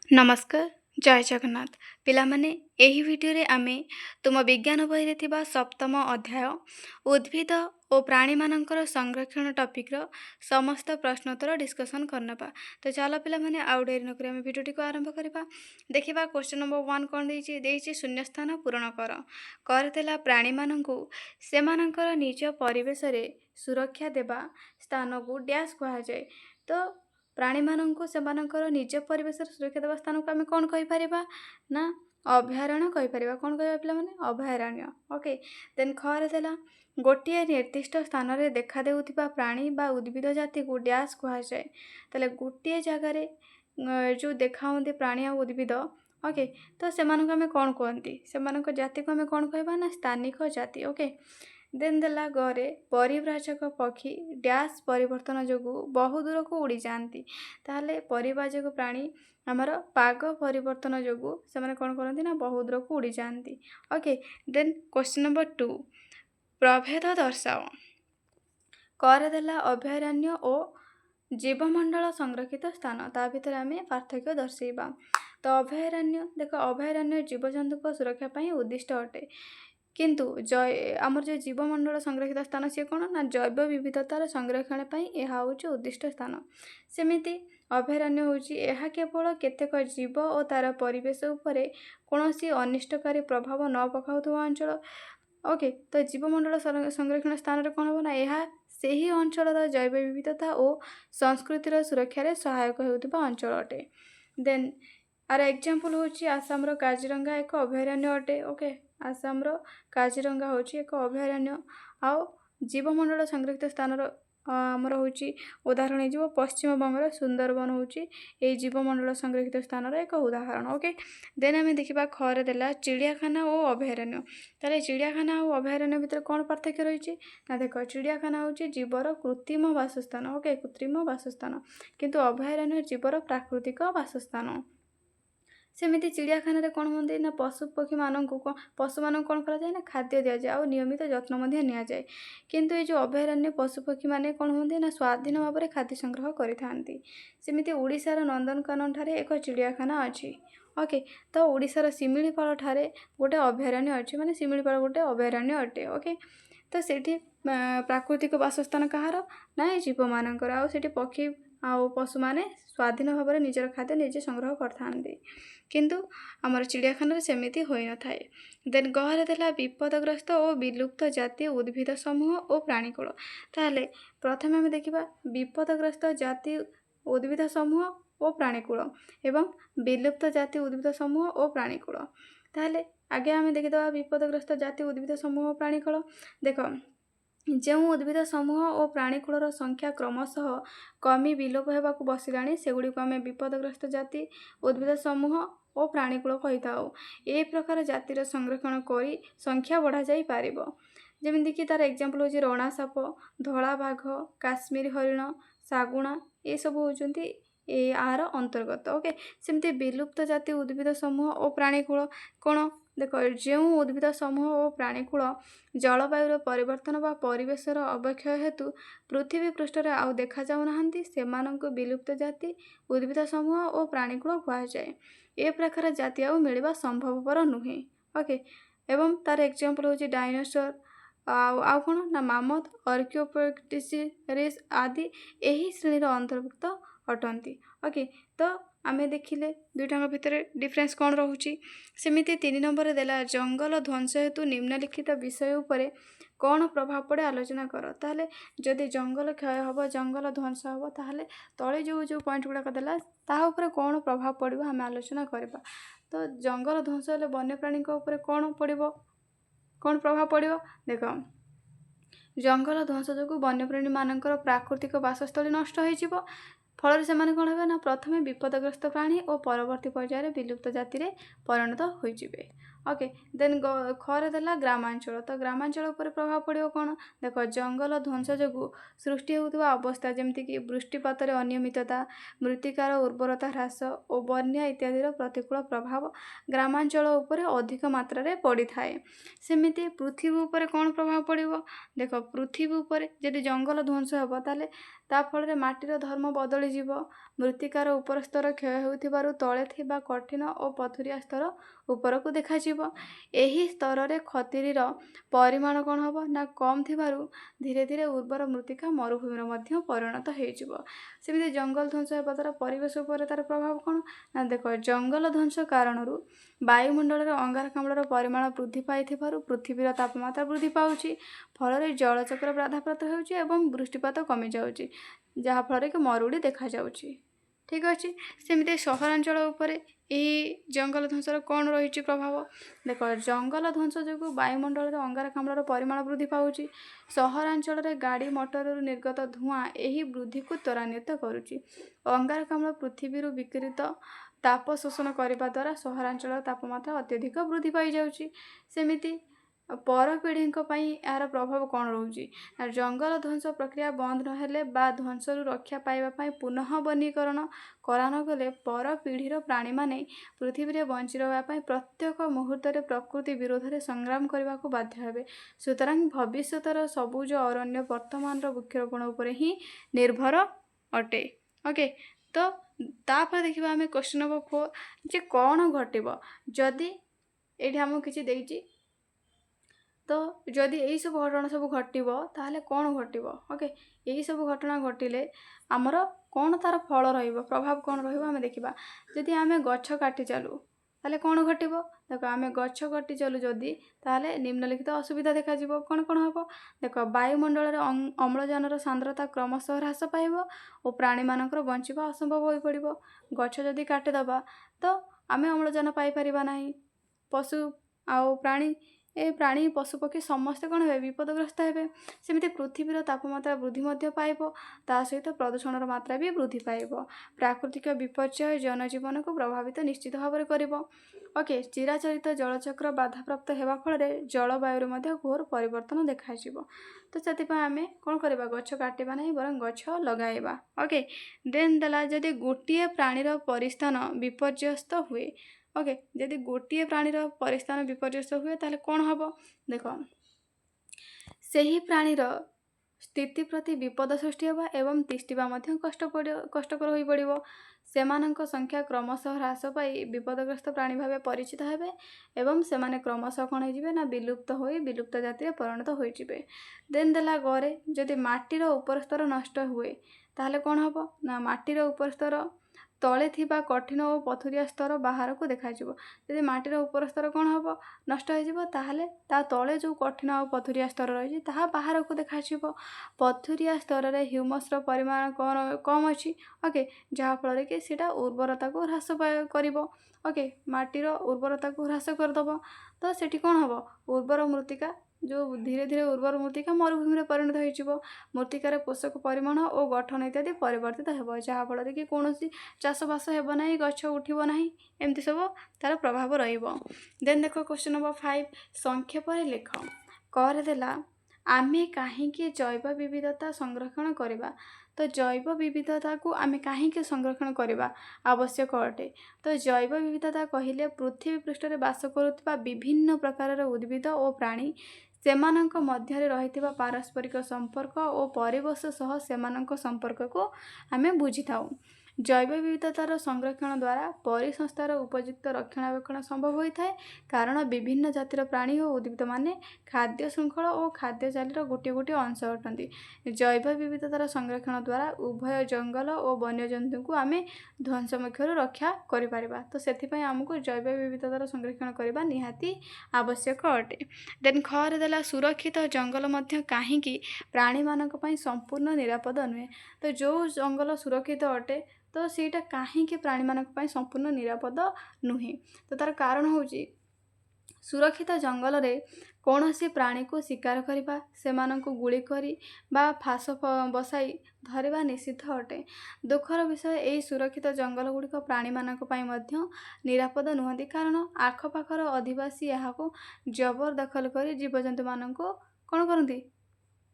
नमस्कार जय जगन्नाथ पिलामाने एही भिडियो आमे तुम विज्ञान बही थिबा सप्तम अध्याय उद्भिद और प्राणी मानकर संरक्षण टॉपिक रो समस्त प्रश्नोत्तर डिस्कशन करनबा। तो चलो पिलामाने आउ डेरी नकरी आमे भिडियोटी को आरंभ करबा। देखिबा क्वेश्चन नंबर 1 कोन देइछि शून्य स्थान पूरण करतेला प्राणी माननकु सेमानकर निज परिवेश रे सुरक्षा देबा स्थान को डैश कहा जाय। तो प्राणी माननकु सेमानकर निज परिवेश सुरक्षा देवा स्थान को आमे कोन कहि परिबा ना अभयारण्य कहि परिबा। कोन कहबा पिला माने अभयारण्य। ओके देन खरे देला गोटिए निर्दिष्ट स्थान रे देखा देउथिबा प्राणी बा उद्भिद जाति को डैश कहा जाय। तले गोटिए जगह रे जो देखाउंदी प्राणी आ उद्भिद ओके तो सेमानक आमे कोन कहंती सेमानक जाति को आमे कोन कहबा ना स्थानिक जाति। ओके देन देला गरे परिव्राजक पक्षी डैश परिवर्तन जोगु बहु दूर को उड़ी जाती। ताहले परिव्राजक प्राणी आमर पाग परिवर्तन जोगु से माने कोन करंती ना बहु दूर को उड़ी जाती। ओके देन क्वेश्चन नंबर 2 प्रभेद दर्शाओ करे देला अभयारण्य और जीवमंडल संरक्षित स्थान ता भितर आमे पार्थक्य दर्शाइबा। तो अभयारण्य देखो अभयारण्य जीवजंतु को सुरक्षा पई उद्दिष्ट अटे किंतु आमर जो जीवमंडल संरक्षित स्थान सी कौन ना जैव विविधतार संरक्षण पई यह होची उद्दिष्ट स्थान। सेमिति अभयारण्य होची यह केवल केतेक जीव और तार परिवेश उपरे कौनसी अनिष्टकारी प्रभाव न पकाउथुवा अंचल। ओके तो जीवमंडल संरक्षण स्थान रे कौन होना यह सेही अंचलर जैव विविधता और संस्कृतिर सुरक्षा रे सहायक हेउथुवा अंचल अटे। देन आर एग्जांपल होची आसामर काजीरंगा एक अभयारण्य अटे। ओके आसामर काजीरंगा होची एक अभयारण्य आउ जीवमंडल संरक्षित स्थान आमर होची उदाहरण हो पश्चिम बंगर सुंदरबन होची ए जीवमंडल संरक्षित स्थान एक उदाहरण। ओके देन आमे देखिबा खरे देला चिड़ियाखाना और अभयारण्य। ताले चिड़ियाखाना और अभयारण्य भितर कोन पार्थक्य रहिछि ना देखो चिड़ियाखाना होची जीवर कृत्रिम वासस्थान। ओके कृत्रिम वासस्थान किंतु अभयारण्य जीवर प्राकृतिक वासस्थान। सेमिति चिड़ियाखाना रे कोन होंदे ना पशु पक्षी माननकु पशु मानन कोन करा जाय ना खाद्य दिया जाय और नियमित जत्न मध्ये निया जाय। किंतु ए जो अभयारण्य पशु पक्षी माने कोन होंदे ना स्वाधीन भाव रे खाद्य संग्रह करिथांती। सेमिति ओडिसा रो नंदनकानन ठारे एक चिड़ियाखाना अछि। ओके तो ओडिसा रो सिमिलीपाल ठारे गोटे अभयारण्य अछि माने सिमिलीपाल गोटे अभयारण्य अटे। ओके तो सेठी प्राकृतिक वासस्थान कहार ना जीव मानकर आ सेठी पक्षी आउ पशु माने स्वाधीन भाव रे निजर खाद्य निजे संग्रह करथांती किंतु आमर चिड़ियाखाना सेमिति होई न थाए। देन गहरे देला विपदग्रस्त और विलुप्त जाति उद्भिद समूह और प्राणीकूल। ताहले प्रथमे हम देखिबा विपदग्रस्त जाति उद्भिद समूह और प्राणीकूल एवं विलुप्त जाति उद्भिद समूह और प्राणीकूल। ताहले आगे आमे देखिदबा विपदग्रस्त जाति उद्भिद समूह और प्राणीकूल। देखो जो उद्भिद समूह और प्राणीकूलर संख्या क्रमशः कमी विलोप हेबाकु बसिलाणी सेगुडी को आमे विपदग्रस्त जाति उद्भिद समूह और प्राणीकूल कहिथाउ। ए प्रकार जातिर संरक्षण करी संख्या बढ़ा जाई पारिबो। जेमिति कि तार एग्जांपल होची रणा साप धला बाघ काश्मीरी हरिण सागुणा ए सब होचंती ए आर अंतर्गत। ओके सेमती विलुप्त जाति उद्भिद समूह और प्राणीकूल कोन देखो जो उद्भिद समूह और प्राणीकूल जलवायुर परिवर्तन व परिवेशर अवक्षय हेतु पृथ्वी पृष्ठ आउ देखा जाऊ नाहंती सेमानंकु विलुप्त जाति उद्भिद समूह और प्राणीकूल कहा जाए। ए प्रकार जाति आउ मिलवा संभवपर नुहे। ओके एवं तार एग्जांपल होची डायनासोर आउ कोन ना मामथ आर्कियोप्टेरिक्स आदि एही श्रेणी अंतर्भुक्त अटंती। ओके तो आमे देखिले दुईटांग भितर डिफरेंस कौन रहुची। सेमिति 3 नंबर देला जंगल ध्वंस हेतु निम्नलिखित विषय उपरे कौन प्रभाव पड़े आलोचना कर। ताहले जदि जंगल क्षय हबो जंगल ध्वंस हबो ताहले तळे जो पॉइंट गुडा देला ता उपरे कौन प्रभाव पड़िबो हम आलोचना करबा। तो जंगल ध्वंस हेले वन्य प्राणी को उपरे कौन पड़िबो कौन प्रभाव पड़िबो देखो जंगल ध्वंस जोगु वन्यप्राणी मानकर प्राकृतिक वासस्थली नष्ट होई जिवो फल से माने कोन हेबे ना प्रथमे विपदग्रस्त प्राणी और परवर्ती पर्यायर विलुप्त जाति रे परिणत होई जिवे। ओके देन खरे देला ग्रामांचल तो ग्रामांचल उपर प्रभाव पड़ो कौन देख जंगल ध्वंस जो सृष्टि होता अवस्था जमीक वृष्टिपात अनियमितता मृत्तिकार उर्वरता ह्रास और बन्या इत्यादि प्रतिकूल प्रभाव ग्रामांचल उपर अधिक मात्रा पड़ी थाए सेमती पृथ्वी उपर कौन प्रभाव पड़ो देख पृथ्वी उपर जदि जंगल ध्वंस हे ताले फल माटीर धर्म बदली मृत्तिकार उपर स्तर क्षय हो तले थिबा कठिन और पथुरिया स्तर उपरकू देखाଯିବ ଏହି ସ୍ତରରେ ଖତିରିର ପରିମାଣ କ'ଣ ହେବ ନା କମ୍ ଥିବାରୁ ଧୀରେ ଧୀରେ ଉର୍ବର ମୃତ୍ତିକା ମରୁଭୂମିର ମଧ୍ୟ ପରିଣତ ହୋଇଯିବ। ସେମିତି ଜଙ୍ଗଲ ଧ୍ୱଂସ ହେବା ଦ୍ୱାରା ପରିବେଶ ଉପରେ ତାର ପ୍ରଭାବ କ'ଣ ନା ଦେଖ ଜଙ୍ଗଲ ଧ୍ୱଂସ କାରଣରୁ ବାୟୁମଣ୍ଡଳରେ ଅଙ୍ଗାରକାମ୍ଳର ପରିମାଣ ବୃଦ୍ଧି ପାଇଥିବାରୁ ପୃଥିବୀର ତାପମାତ୍ରା ବୃଦ୍ଧି ପାଉଛି ଫଳରେ ଜଳଚକ୍ର ବାଧାପ୍ରାପ୍ତ ହେଉଛି ଏବଂ ବୃଷ୍ଟିପାତ କମିଯାଉଛି ଯାହାଫଳରେ କି ମରୁଡ଼ି ଦେଖାଯାଉଛି। ठीक अच्छे सेमती सहरांचल उपरे यही जंगल ध्वंसर कौन रही प्रभाव देख जंगल ध्वंस जो वायुमंडल अंगारकाम्लर परिमाण वृद्धि पाऊँच सहरांचल गाड़ी मटर निर्गत धूआं यही वृद्धि को त्वरान्वित करुच्ची अंगारकाम्ल पृथ्वी विकिरित ताप शोषण करने द्वारा सहरांचल तापमात्रा अत्यधिक वृद्धि पाई जाउची सेमिति पर पीढ़ी यार प्रभाव कौन रोचे जंगल ध्वंस प्रक्रिया बंद नहेले बा ध्वंसरू रक्षा पाइबा पुनः वनीकरण करा नगले पर पीढ़ीर प्राणी माने पृथ्वी रे बंची रहा प्रत्येक मुहूर्त प्रकृति विरोध में संग्राम करने को बाध्य हेबे सुतरां भविष्यतर सबुज अरण्य वर्तमान वृक्षरोपण उपर ही निर्भर अटे। ओके तो तापर देखा आम क्वेश्चन नंबर 4 जे कौन घटब जदि ये आमको किसी देइछि तो जदि यही सब घटना सब घटब ताहले कौन घटब ओके यही सब घटना घटिले आमर कौन तार फल रहिबो प्रभाव कौन रहिबो आमे देखिबा जदि आमे गछ काटी चालू ताहले कौन घटिब देख आमे गछ काटी चालू जदि ताहले निम्नलिखित असुविधा देखा जिवो कौन कौन हबो देख वायुमंडल अम्लजानर सांद्रता क्रमशः ह्रास पाइबो और प्राणी मानकर बंचिबा असंभव हो पड़िबो गछ जदि काटी दबा तो आमे अम्लजान पाई परिबा नाही पशु आउ प्राणी ए प्राणी पशुपक्षी समस्ते कौन हे विपदग्रस्त हे सेमती पृथ्वीर तापमात्रा वृद्धि पाइब ता सहित प्रदूषण मात्रा भी वृद्धि पाइब प्राकृतिक विपर्यय जनजीवन को प्रभावित निश्चित भाव में कर ओके चिराचरित जलचक्र बाधाप्राप्त होगा फल जलवायु घोर परिवर्तन देखा तो से आम कौन करवा गछ काटा नहीं बर गछ लगाइबा। ओके देन देला जदि गोटे प्राणीर परिस्थान विपर्यस्त हुए ओके जदि गोटे प्राणीर परिस्थान विपर्यस्त हुए ताले कौन हम देख से प्राणीर स्थिति प्रति विपद सृष्टि होगा एवं तिष्टिबा कष्टकर हो पड़ो सेमानंक संख्या क्रमशः ह्रास पाई विपदग्रस्त प्राणी भाव परिचित हेबे एवं सेमाने क्रमशः कौन हो ना विलुप्त हो विलुप्त जाति परिणत हो देन देला गरे जदि माटीर उपर स्तर नष्ट हुए ताहले कौन हम ना माटीर उपर स्तर तले थिबा कठिन और पथुरिया स्तर बाहर को देखा जदि माटीर उपर स्तर कौन हम नष्ट हो ताहले ता तले जो कठिन और पथुरिया स्तर रही बाहर को देखा पथुरिया स्तर में ह्यूमस परिमाण कम अच्छी ओके जहाँफल कि सीटा उर्वरता को ह्रास कर ओके माटीर उर्वरता को ह्रास करदब तो सेठी कौन हम उर्वर मृत्तिका जो धीरे धीरे उर्वर मृत्तिका मरुभूमि में परिणत हो मृत्तिकार पोषक परिमाण और गठन इत्यादि परिवर्तित हो जहाँफल कि कौन चाषबास हेब ना गछ उठब ना एमती सब तार प्रभाव देन देख क्वेश्चन नंबर 5 संक्षेप लेख करदेला आमे कहीं जैव विविधता संरक्षण करवा तो जैव विविधता को आमे कहीं संरक्षण करवा आवश्यक अटे तो जैव विविधता कहले पृथ्वी पृष्ठ में बास करुवा विभिन्न प्रकार उद्भिद और प्राणी सेमानंक मध्य रही पारस्परिक संपर्क और परिवेश सह सेमानंक संपर्क को आमे बुझी थाउ जैव विविधतार संरक्षण द्वारा परिसंस्थार उपयुक्त रक्षणाबेक्षण संभव होता है कारण विभिन्न जातिर प्राणी और उद्भिद माने खाद्य श्रृंखल और खाद्य जालीर गोटे गोटे अंश अटंती जैव विविधतार संरक्षण द्वारा उभय जंगल और वन्यजंतु को आमे ध्वंस मुखर रक्षा करिपारिबा तो सेथिपई आमको जैव विविधतार संरक्षण करबा निहाती आवश्यक अटे। देन खरे देला सुरक्षित जंगल मध्य काहींकी प्राणी मानक पई संपूर्ण निरापद नुहे तो जो जंगल सुरक्षित अटे तो सीटा कहीं प्राणी मानक पई संपूर्ण निरापद नुहे तो तार कारण होची सुरक्षित जंगल रे कौनसी प्राणी को शिकार करवा सेमानंकु गुली करी बा फास बसाई धरिबा निषिद्ध अटे। दुखर विषय एई सुरक्षित जंगल गुड़िक प्राणी मानक पई मध्य निरापद नुहंती कारण आखपाखर अधिवासी याहाको जबरदखल करी जीवजंतु मानंकु कौन करती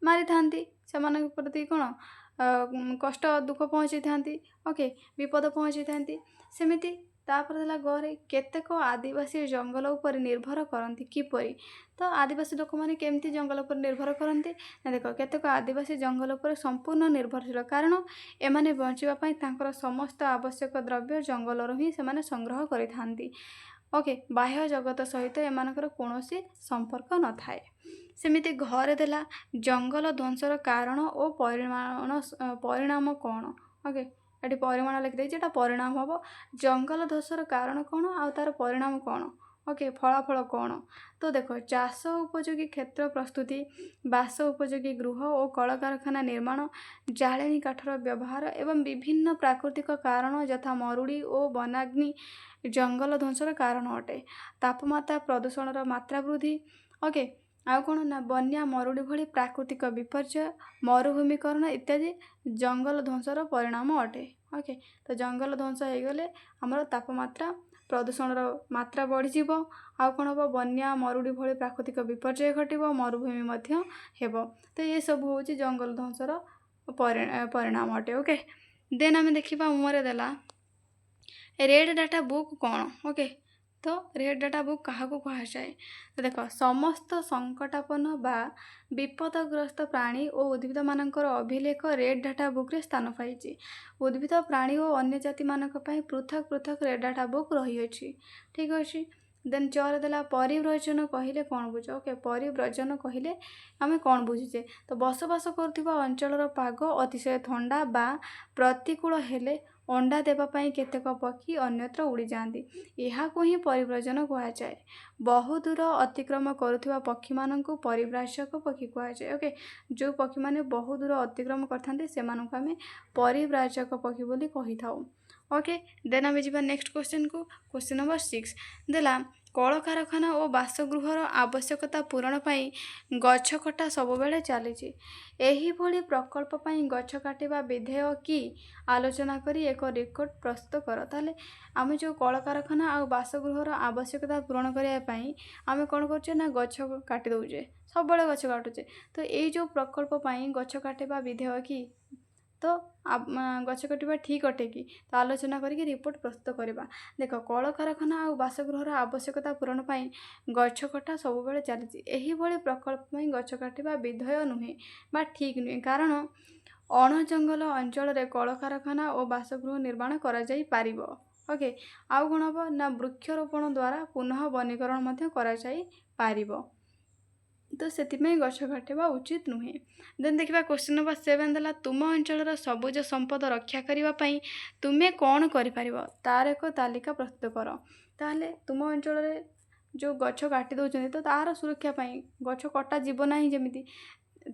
मारी थांती सेमानंक प्रति कौन कष्ट दुख पहुँची थांती ओके विपद पहुँची थांती सेमिति तापर देला गरे केतेक आदिवासी जंगल उपर निर्भर करती किपरि तो आदिवासी लोक माने केमती जंगल उपर निर्भर करती ना देख केतेक आदिवासी जंगल उपर संपूर्ण निर्भरशील कारण एमाने बंचिबा पई तांकर समस्त आवश्यक द्रव्य जंगलरू ही सेमाने संग्रह करिथांती ओके बाह्य जगत सहित एमानकर कौनसी संपर्क न थाए। सेमिति घरे देला जंगल ध्वंसर कारण और परिणाम कौन ओके ये परिमाण लिखिदे एटा परिणाम हम जंगल ध्वंसर कारण कौन आ तार परिणाम कौन ओके फलाफल कौन तो देख चाष उपयोगी क्षेत्र प्रस्तुति बास उपयोगी गृह और कलकारखाना निर्माण जाळेनी काठर व्यवहार एवं विभिन्न प्राकृतिक कारण यथा मरुड़ी और वनाग्नि जंगल ध्वंसर कारण अटे। तापमात्रा प्रदूषण मात्रा वृद्धि ओके आउ कौन ना बन्या मरुड़ी भली प्राकृतिक विपर्य मरुभूमिकरण इत्यादि जंगल ध्वंसर परिणाम अटे ओके तो जंगल ध्वंस हो गले आमर तापमात्रा प्रदूषण मात्रा बढ़ी जीव आउ कौन हम बन्या मरुड़ी भली प्राकृतिक विपर्य घटव मरुभूमि मध्य हेब तो ये सब हूँ जंगल ध्वंसर परिणाम अटे ओके देन आम देखा मुहरे देला रेड डाटा बुक कौन ओके तो रेड डाटा बुक क्या कहुए तो देख समस्त संकटापन्न बा विपदग्रस्त प्राणी और उद्भिद मानकर अभिलेख रेड डाटा बुक रे स्थान पाई उद्भिद प्राणी और अन्य जाति मानक पई पृथक पृथक रेड डाटा बुक रही अछि ठीक अच्छे देन चर देला परिव्रजन कहले कौन बुझ ओके परिव्रजन कहले आम कौन बुझे तो बसवास करुवा अंचल पाग अतिशय ठंडा बा प्रतिकूल हेले अंडा देवाई केतेक पक्षी अन्यत्र उड़ी जाती यह ही परिव्रजन कहुए बहु दूर अतिक्रम करुवा पक्षी मानक परिव्राजक पक्षी कहुए ओके जो पक्षी माने बहु दूर अतिक्रम करते से आम परिव्राजक पक्षी बोली कही था ओके देन आम जा नेक्स्ट क्वेश्चन को क्वेश्चन नंबर 6 देला कलकारखाना और बासगृहर आवश्यकता पूरण पाई गछ कटा सब बेले चली एही भली प्रकल्प पाई गछ काटिबा विधेय की आलोचना करी एक रिपोर्ट प्रस्तुत कर ताले आम जो कलकारखाना और बासगृहर आवश्यकता पूरण करने आम कौन करछे ना गछ काटी दौचे सब बेले गछ काटुचे तो ये जो प्रकल्प पाई गछ काटिबा विधेय की तो गछ कटिबा ठीक अटे कि तो आलोचना करके रिपोर्ट प्रस्तुत करवा देख कलकारखाना और बासगृहर आवश्यकता पूरण पाई गछ कटा सब बेले चली एही भली प्रकल्प में गछ काटिबा विधेय नुहे बा ठीक नुहे कारण अण जंगल अंचल रे कलकारखाना और बासगृह निर्माण करा जाई पारिबो ओके आउ कौन हम ना वृक्षरोपण द्वारा पुनः वनीकरण मध्य करा जाई पारिबो तो से गछ काटिबा उचित नुहे देन देखा क्वेश्चन नंबर 7 देला तुम अंचल सबुज संपद रक्षा करने तुम्हें कौन कर तार एक तालिका प्रस्तुत कर ताहले तुम अंचल जो गछ काटी दौरान तो तार सुरक्षा पाई गछ कटा जीव ना जमी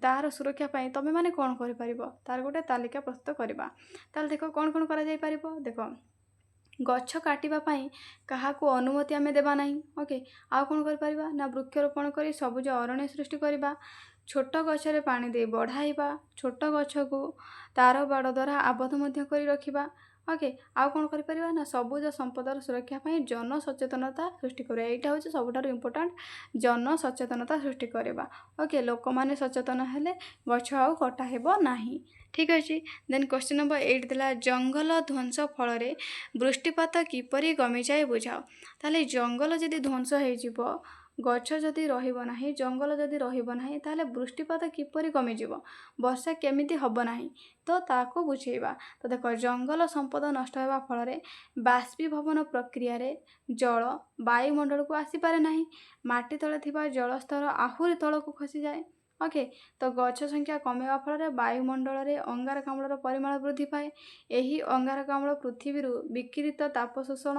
तार सुरक्षा पाई तुम मैंने कौन कर तार गोटे तालिका प्रस्तुत करवा ताल देख कौन कौन कर देख गछ काटिबा पाई काहाको अनुमति आमे देबा नहीं ओके आउ कौन कर परिबा ना वृक्षरोपण करी सबुज अरण्य सृष्टि करबा छोट गछरे पानी दे बढ़ाइबा छोट गछ को तार बाड़ द्वारा आबद्ध मध्य करी रखिबा ओके आउ कौन कर परिबा ना सबुज संपदर सुरक्षा पाई जन सचेतनता सृष्टि करबा एटा होचे सबुठारु इम्पोर्टेंट जन सचेतनता सृष्टि करबा ओके लोक माने सचेतन हेले गछ आउ कटा हेबो नाही ठीक अच्छे देन क्वेश्चन नंबर 8 दिला जंगल ध्वंस फल वृष्टिपात किपरि कमी जाए बुझाओ ताले जंगल जदि ध्वंस हो गछ जदि रहिबो नाही जंगल जदि रहिबो नाही ताले वृष्टिपात किपरि कमी जीवो वर्षा केमिति हबो नाही तो ताको बुझेबा तो देखो जंगल संपद नष्ट होगा फल बाष्पीभवन प्रक्रिया रे जल वायुमंडल को आसी पारे नाही माटी तले थिबा जल स्तर आहुरी तल को खसी जाए ओके तो गछ संख्या कमेवा फल वायुमंडल रे अंगारकाम्लर परिमाण वृद्धि पाए यही अंगारकाम्ल पृथ्वी विकिरित ताप शोषण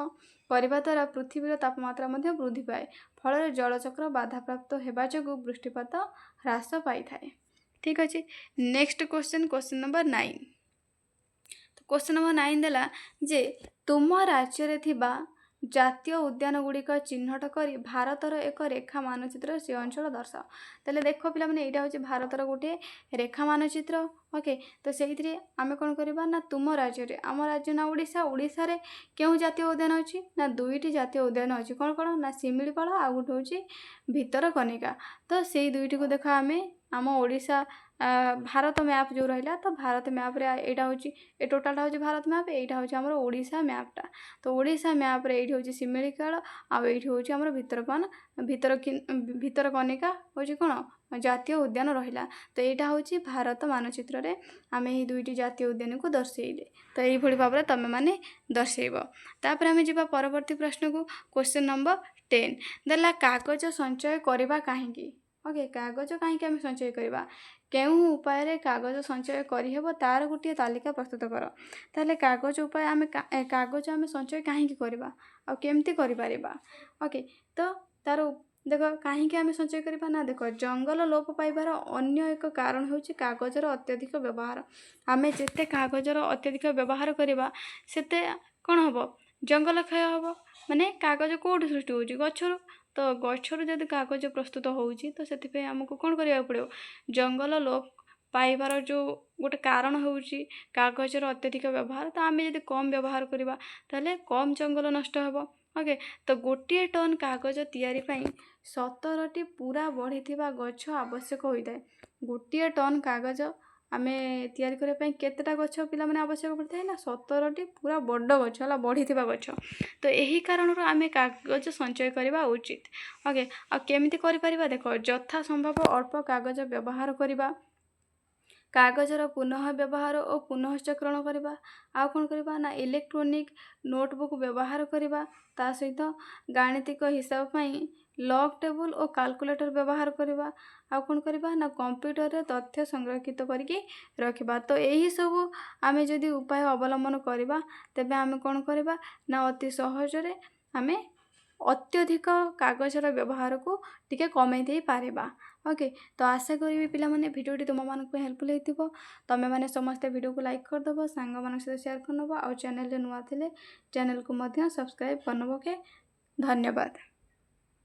करने द्वारा पृथ्वीर तापमात्रा वृद्धि पाए फल जलचक्र बाधाप्राप्त होगा जो वृष्टिपात ह्रास पाई थाए ठीक अच्छे नेक्स्ट क्वेश्चन क्वेश्चन नंबर 9 तो क्वेश्चन नंबर 9 देला जे तुम राज्य रे थिबा ଜାତୀୟ ଉଦ୍ୟାନଗୁଡ଼ିକ ଚିହ୍ନଟ କରି ଭାରତର ଏକ ରେଖା ମାନଚିତ୍ର ସେ ଅଞ୍ଚଳ ଦର୍ଶାଅ। ତାହେଲେ ଦେଖ ପିଲାମାନେ, ଏଇଟା ହେଉଛି ଭାରତର ଗୋଟିଏ ରେଖା ମାନଚିତ୍ର। ଓକେ, ତ ସେଇଥିରେ ଆମେ କ'ଣ କରିବା ନା ତୁମ ରାଜ୍ୟରେ, ଆମ ରାଜ୍ୟ ନା ଓଡ଼ିଶା, ଓଡ଼ିଶାରେ କେଉଁ ଜାତୀୟ ଉଦ୍ୟାନ ଅଛି ନା ଦୁଇଟି ଜାତୀୟ ଉଦ୍ୟାନ ଅଛି। କ'ଣ କ'ଣ ନା ଶିମିଳିପାଳ ଆଉ ଗୋଟେ ହେଉଛି ଭିତରକନିକା। ତ ସେଇ ଦୁଇଟିକୁ ଦେଖ ଆମେ ଆମ ଓଡ଼ିଶା ଭାରତ ମ୍ୟାପ୍ ଯେଉଁ ରହିଲା, ତ ଭାରତ ମ୍ୟାପ୍ରେ ଏଇଟା ହେଉଛି, ଏ ଟୋଟାଲଟା ହେଉଛି ଭାରତ ମ୍ୟାପ୍, ଏଇଟା ହେଉଛି ଆମର ଓଡ଼ିଶା ମ୍ୟାପ୍ଟା। ତ ଓଡ଼ିଶା ମ୍ୟାପ୍ରେ ଏଇଠି ହେଉଛି ଶିମିଳିପାଳ ଆଉ ଏଇଠି ହେଉଛି ଆମର ଭିତରକନିକା ହେଉଛି କ'ଣ ଜାତୀୟ ଉଦ୍ୟାନ ରହିଲା। ତ ଏଇଟା ହେଉଛି ଭାରତ ମାନଚିତ୍ରରେ ଆମେ ଏହି ଦୁଇଟି ଜାତୀୟ ଉଦ୍ୟାନକୁ ଦର୍ଶେଇଲେ। ତ ଏଇଭଳି ଭାବରେ ତୁମେମାନେ ଦର୍ଶେଇବ। ତାପରେ ଆମେ ଯିବା ପରବର୍ତ୍ତୀ ପ୍ରଶ୍ନକୁ। କ୍ୱେଶ୍ଚନ୍ ନମ୍ବର 10 ଦେଲା, କାଗଜ ସଞ୍ଚୟ କରିବା କାହିଁକି? ଓକେ, କାଗଜ କାହିଁକି ଆମେ ସଞ୍ଚୟ କରିବା? କେଉଁ ଉପାୟରେ କାଗଜ ସଞ୍ଚୟ କରିହେବ ତାର ଗୋଟିଏ ତାଲିକା ପ୍ରସ୍ତୁତ କର। ତାହେଲେ କାଗଜ ଉପାୟ କାଗଜ ଆମେ ସଞ୍ଚୟ କାହିଁକି କରିବା ଆଉ କେମିତି କରିପାରିବା? ଓକେ, ତ ତାର ଦେଖ କାହିଁକି ଆମେ ସଞ୍ଚୟ କରିବା ନା ଦେଖ, ଜଙ୍ଗଲ ଲୋପ ପାଇବାର ଅନ୍ୟ ଏକ କାରଣ ହେଉଛି କାଗଜର ଅତ୍ୟଧିକ ବ୍ୟବହାର। ଆମେ ଯେତେ କାଗଜର ଅତ୍ୟଧିକ ବ୍ୟବହାର କରିବା ସେତେ କ'ଣ ହେବ, ଜଙ୍ଗଲ କ୍ଷୟ ହେବ। ମାନେ କାଗଜ କେଉଁଠୁ ସୃଷ୍ଟି ହେଉଛି? ଗଛରୁ। ତ ଗଛରୁ ଯଦି କାଗଜ ପ୍ରସ୍ତୁତ ହେଉଛି ତ ସେଥିପାଇଁ ଆମକୁ କ'ଣ କରିବାକୁ ପଡ଼ିବ? ଜଙ୍ଗଲ ଲୋପ ପାଇବାର ଯେଉଁ ଗୋଟେ କାରଣ ହେଉଛି କାଗଜର ଅତ୍ୟଧିକ ବ୍ୟବହାର। ତ ଆମେ ଯଦି କମ୍ ବ୍ୟବହାର କରିବା ତାହେଲେ କମ୍ ଜଙ୍ଗଲ ନଷ୍ଟ ହେବ। ଓକେ, ତ ଗୋଟିଏ ଟନ୍ କାଗଜ ତିଆରି ପାଇଁ 17ଟି ପୁରା ବଢ଼ିଥିବା ଗଛ ଆବଶ୍ୟକ ହୋଇଥାଏ। ଗୋଟିଏ ଟନ୍ କାଗଜ ଆମେ ତିଆରି କରିବା ପାଇଁ କେତେଟା ଗଛ ପିଲାମାନେ ଆବଶ୍ୟକ ପଡ଼ିଥାଏ ନା 17ଟି ପୁରା ବଡ଼ ଗଛ ହେଲା, ବଢ଼ିଥିବା ଗଛ। ତ ଏହି କାରଣରୁ ଆମେ କାଗଜ ସଞ୍ଚୟ କରିବା ଉଚିତ। ଓକେ, ଆଉ କେମିତି କରିପାରିବା? ଦେଖ, ଯଥା ସମ୍ଭବ ଅଳ୍ପ କାଗଜ ବ୍ୟବହାର କରିବା, କାଗଜର ପୁନଃ ବ୍ୟବହାର ଓ ପୁନଃଚକ୍ରଣ କରିବା। ଆଉ କ'ଣ କରିବା ନା ଇଲେକ୍ଟ୍ରୋନିକ୍ ନୋଟବୁକ୍ ବ୍ୟବହାର କରିବା। ତା ସହିତ ଗାଣିତିକ ହିସାବ ପାଇଁ ଲଗ୍ ଟେବୁଲ ଓ କାଲକୁଲେଟର ବ୍ୟବହାର କରିବା। ଆଉ କ'ଣ କରିବା ନା କମ୍ପ୍ୟୁଟରରେ ତଥ୍ୟ ସଂରକ୍ଷିତ କରିକି ରଖିବା। ତ ଏହିସବୁ ଆମେ ଯଦି ଉପାୟ ଅବଲମ୍ବନ କରିବା ତେବେ ଆମେ କ'ଣ କରିବା ନା ଅତି ସହଜରେ ଆମେ ଅତ୍ୟଧିକ କାଗଜର ବ୍ୟବହାରକୁ ଟିକେ କମେଇ ଦେଇପାରିବା। ଓକେ, ତ ଆଶା କରିବି ପିଲାମାନେ ଭିଡ଼ିଓଟି ତୁମମାନଙ୍କ ପାଇଁ ହେଲ୍ପଫୁଲ୍ ହେଇଥିବ। ତୁମେମାନେ ସମସ୍ତେ ଭିଡ଼ିଓକୁ ଲାଇକ୍ କରିଦେବ, ସାଙ୍ଗମାନଙ୍କ ସହିତ ସେୟାର କରିନେବ, ଆଉ ଚ୍ୟାନେଲରେ ନୂଆ ଥିଲେ ଚ୍ୟାନେଲକୁ ମଧ୍ୟ ସବସ୍କ୍ରାଇବ୍ କରିନେବ। ଓକେ, ଧନ୍ୟବାଦ।